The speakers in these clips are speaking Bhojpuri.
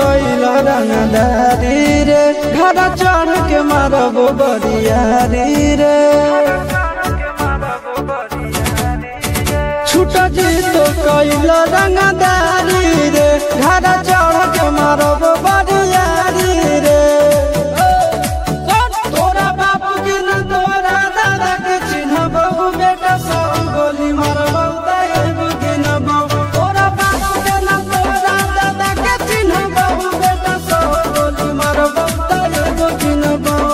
कैला रंगदारी रे घर चढ़ के मारबो बरियारी रे छूटा जी तो कैला रंगदारी रे घर चढ़ के मारबो बरियारी रे तोरा बापू की न तोरा दादा के चिन्हबो बेटा सब गोली मारबो ताएबो की न बाबू तोरा बापू के न तोरा दादा के चिन्हबो बेटा सब गोली मारबो ताएबो की न बाबू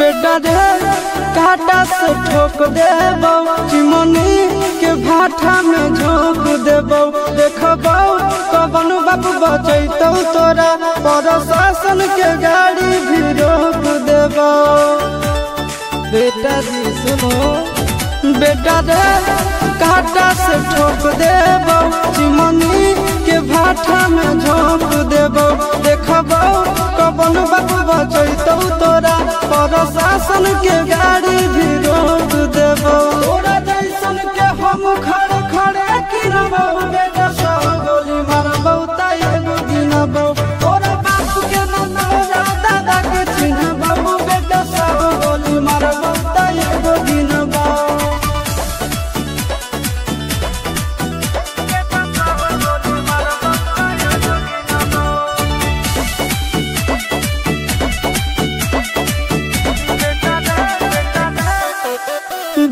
बेटा रे काटा से ठोक देबो चिमनी के भाटा में झोंक देबो देखबो कवन बाप बचैतौ तोरा प्रशासन के गाड़ी भी रोक देबो बेटा जी सुनो बेटा रे काटा से ठोक देबो चिमनी के भाटा में झोंक देबो देखबो कवन बाप बचैतौ तोरा प्रशासन के गाड़ी भी रोक देबो तोरा जैसन के हम खड़े खड़े गिनबो बेटा सब गोली मारबो ताएबो गिनबो तोरा बाप के न तोरा दादा के चिन्हबो बेटा सब गोली मारबो ताएबो गिनबो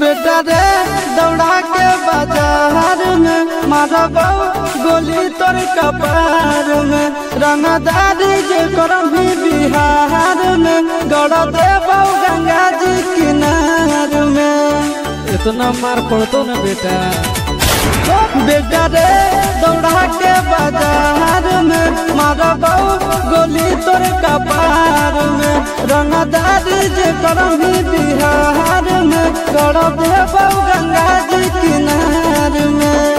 बेटा रे दौड़ा के बाजार में मारबो गोली तोर कपार में रंगदारी जे करभी बिहार में गड़ देबो गंगा जी किनार में इतना मार पड़तो ना बेटा बेटा रे दौड़ा के बाजार में मारबो गोली तोर कपार में रंगदारी जे करभी बिहार में गड़ देबो गंगा जी किनार में